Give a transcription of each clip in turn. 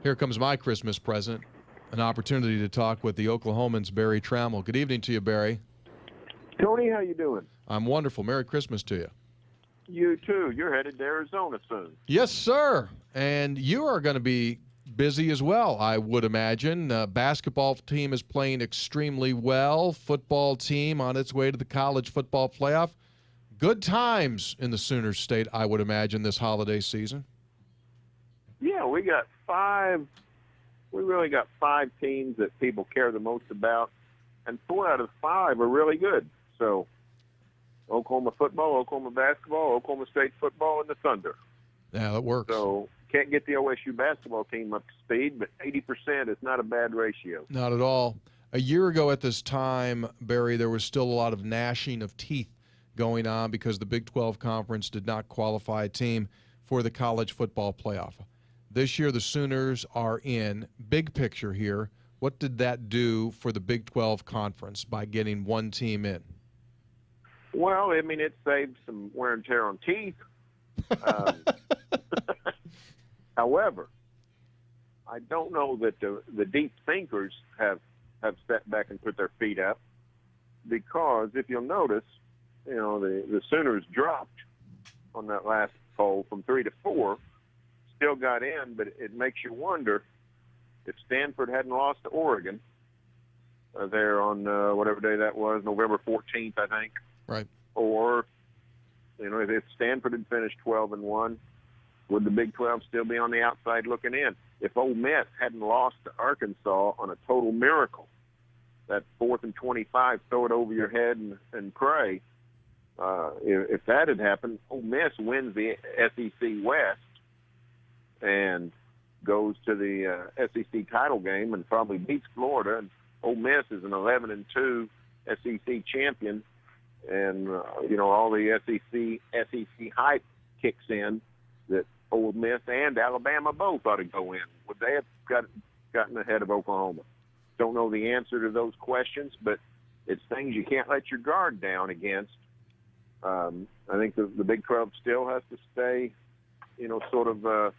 Here comes my Christmas present, an opportunity to talk with the Oklahoman's Barry Tramel. Good evening to you, Barry. Tony, how you doing? I'm wonderful. Merry Christmas to you. You too. You're headed to Arizona soon. Yes, sir. And you are going to be busy as well, I would imagine. Basketball team is playing extremely well. Football team on its way to the college football playoff. Good times in the Sooners state, I would imagine, this holiday season. Yeah, we really got 5 teams that people care the most about, and 4 out of 5 are really good. So Oklahoma football, Oklahoma basketball, Oklahoma State football, and the Thunder. Yeah, that works. So can't get the OSU basketball team up to speed, but 80% is not a bad ratio. Not at all. A year ago at this time, Barry, there was still a lot of gnashing of teeth going on because the Big 12 Conference did not qualify a team for the college football playoff. This year, the Sooners are in. Big picture here, what did that do for the Big 12 Conference by getting one team in? Well, I mean, it saved some wear and tear on teeth. However, I don't know that the deep thinkers have stepped back and put their feet up, because if you'll notice, the Sooners dropped on that last poll from 3 to 4, still got in, but it makes you wonder if Stanford hadn't lost to Oregon there on whatever day that was, November 14th, I think. Right. Or, if Stanford had finished 12-1, would the Big 12 still be on the outside looking in? If Ole Miss hadn't lost to Arkansas on a total miracle, that 4th and 25, throw it over your head and pray, if that had happened, Ole Miss wins the SEC West and goes to the SEC title game and probably beats Florida. And Ole Miss is an 11-2 SEC champion, and all the SEC hype kicks in that Ole Miss and Alabama both ought to go in. Would they have gotten ahead of Oklahoma? Don't know the answer to those questions, but it's things you can't let your guard down against. I think the Big 12 still has to stay, sort of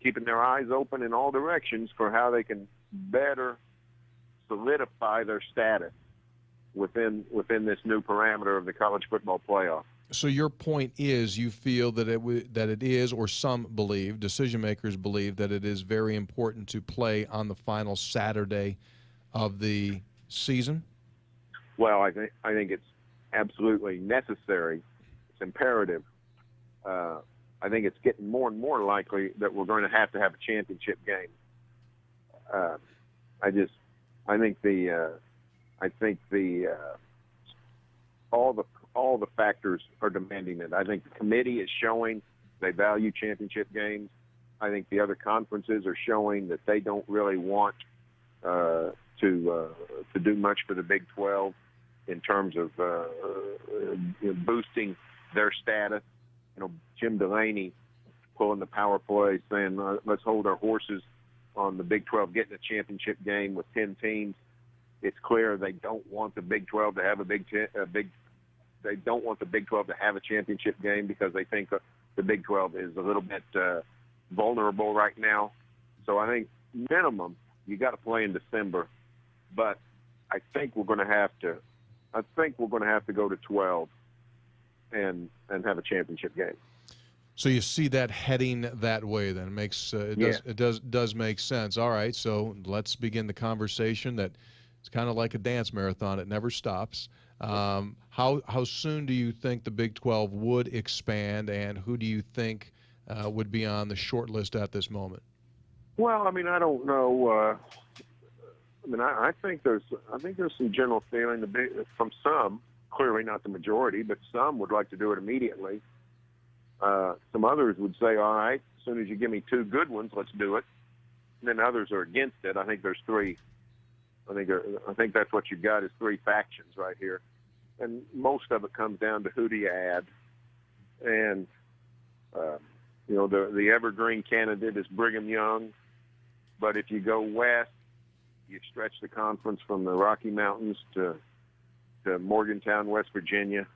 keeping their eyes open in all directions for how they can better solidify their status within this new parameter of the college football playoff. So your point is, you feel that it is, or some believe, decision makers believe, that it is very important to play on the final Saturday of the season? Well, I think it's absolutely necessary. It's imperative. I think it's getting more and more likely that we're going to have a championship game. I think all the factors are demanding it. I think the committee is showing they value championship games. I think the other conferences are showing that they don't really want to do much for the Big 12 in terms of boosting their status. Jim Delaney pulling the power play, saying let's hold our horses on the Big 12 getting a championship game with 10 teams. It's clear they don't want the Big 12 to have they don't want the Big 12 to have a championship game because they think the Big 12 is a little bit vulnerable right now. So I think minimum you got to play in December, but I think we're going to have to go to 12 and have a championship game. So you see that heading that way, then it does make sense. All right, so let's begin the conversation. That it's kind of like a dance marathon; it never stops. How soon do you think the Big 12 would expand, and who do you think would be on the short list at this moment? Well, I mean, I don't know. I think there's some general feeling from some, clearly not the majority, but some would like to do it immediately. Some others would say, all right, as soon as you give me 2 good ones, let's do it. And then others are against it. I think there's 3. I think that's what you've got is 3 factions right here. And most of it comes down to who do you add. And, the evergreen candidate is Brigham Young. But if you go west, you stretch the conference from the Rocky Mountains to Morgantown, West Virginia.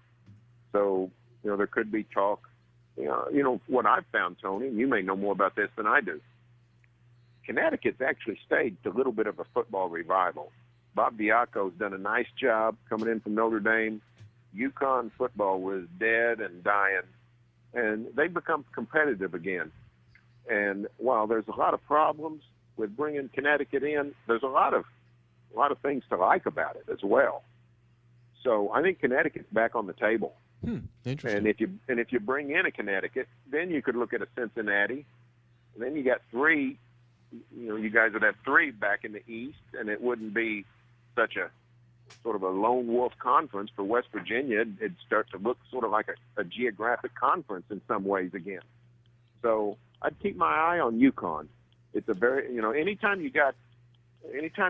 So, there could be talk. What I've found, Tony, and you may know more about this than I do, Connecticut's actually staged a little bit of a football revival. Bob Diaco's done a nice job coming in from Notre Dame. UConn football was dead and dying, and they've become competitive again. And while there's a lot of problems with bringing Connecticut in, there's a lot of things to like about it as well. So I think Connecticut's back on the table. Interesting. And if you bring in a Connecticut, then you could look at a Cincinnati. And then you got three. You guys would have three back in the East, and it wouldn't be such a sort of a lone wolf conference for West Virginia. It'd start to look sort of like a geographic conference in some ways again. So I'd keep my eye on UConn. It's a very, anytime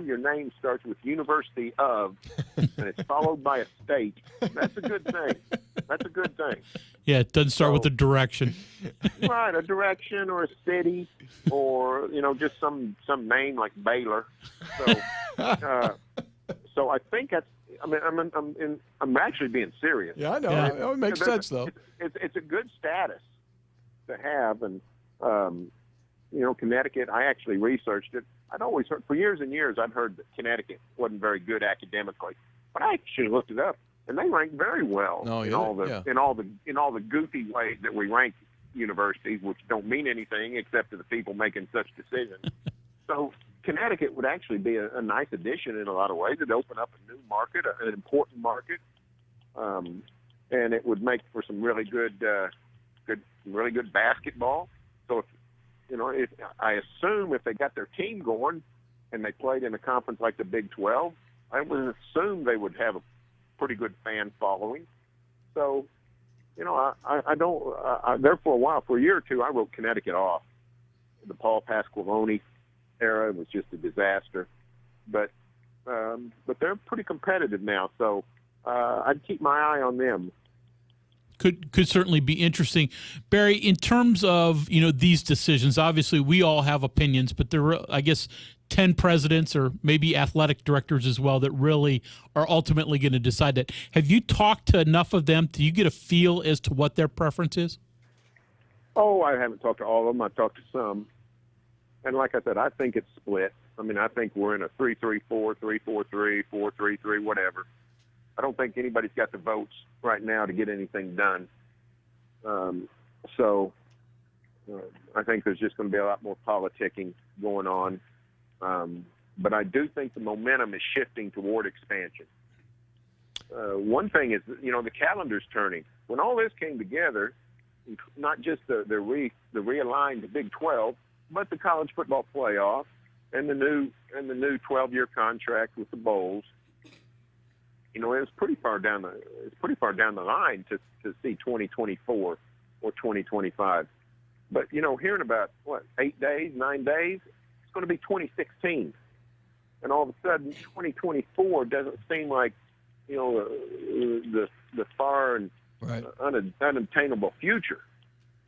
your name starts with University of and it's followed by a state, that's a good thing. That's a good thing. Yeah, it doesn't start with a direction. Right, a direction or a city or, just some name like Baylor. So I think that's, I'm actually being serious. Yeah, I know. Yeah. It makes sense, though. It's a good status to have. And, Connecticut, I actually researched it. I'd always heard, for years and years, I'd heard that Connecticut wasn't very good academically. But I actually looked it up, and they rank very well in all the goofy ways that we rank universities, which don't mean anything except to the people making such decisions. So Connecticut would actually be a nice addition in a lot of ways. It'd open up a new market, an important market, and it would make for some really good basketball. So if I assume if they got their team going and they played in a conference like the Big 12, I would assume they would have a pretty good fan following. So, I don't. There for a while, for a year or two, I wrote Connecticut off. The Paul Pasqualoni era was just a disaster, but they're pretty competitive now. So I'd keep my eye on them. Could certainly be interesting. Barry, in terms of, these decisions, obviously we all have opinions, but there are, I guess, 10 presidents or maybe athletic directors as well that really are ultimately going to decide that. Have you talked to enough of them? Do you get a feel as to what their preference is? Oh, I haven't talked to all of them. I've talked to some. And like I said, I think it's split. I think we're in a 3-3-4, 3-4-3, 4-3-3, whatever. I don't think anybody's got the votes right now to get anything done. So I think there's just going to be a lot more politicking going on. But I do think the momentum is shifting toward expansion. One thing is, the calendar's turning. When all this came together, not just the realigned Big 12, but the college football playoff and the new 12-year contract with the bowls. It's pretty far down the line to see 2024 or 2025. But hearing about 8 days, 9 days, it's going to be 2016, and all of a sudden 2024 doesn't seem like the far and unattainable future.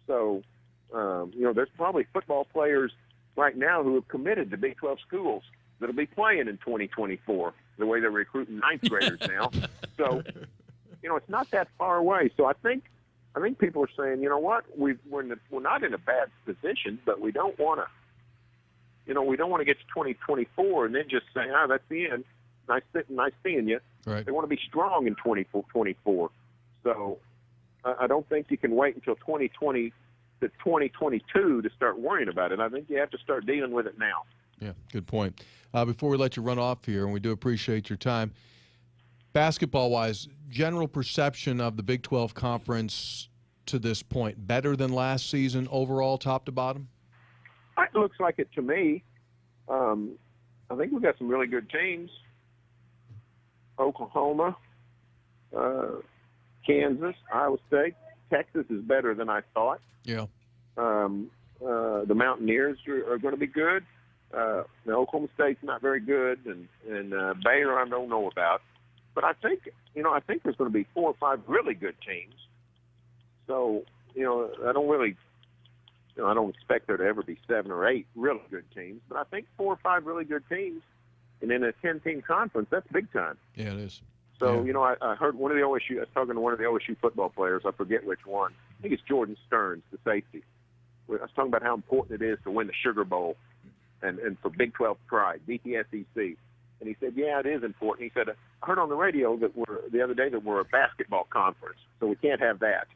So there's probably football players right now who have committed to Big 12 schools that'll be playing in 2024. The way they're recruiting ninth graders now. So, it's not that far away. So I think people are saying, we're not in a bad position, but we don't want to get to 2024 and then just say, that's the end. Nice seeing you. Right. They want to be strong in 2024. So I don't think you can wait until 2020 to 2022 to start worrying about it. I think you have to start dealing with it now. Yeah, good point. Before we let you run off here, and we do appreciate your time, basketball-wise, general perception of the Big 12 Conference to this point, better than last season overall, top to bottom? It looks like it to me. I think we've got some really good teams. Oklahoma, Kansas, Iowa State. Texas is better than I thought. Yeah. The Mountaineers are going to be good. Oklahoma State's not very good, and Baylor I don't know about. But I think there's going to be 4 or 5 really good teams. So, I don't expect there to ever be 7 or 8 really good teams. But I think 4 or 5 really good teams, and in a 10-team conference, that's big time. Yeah, it is. So, I heard I was talking to one of the OSU football players. I forget which one. I think it's Jordan Stearns, the safety. I was talking about how important it is to win the Sugar Bowl. and for Big 12 pride, beat the SEC. And he said, yeah, it is important. He said, I heard on the radio the other day that we're a basketball conference, so we can't have that.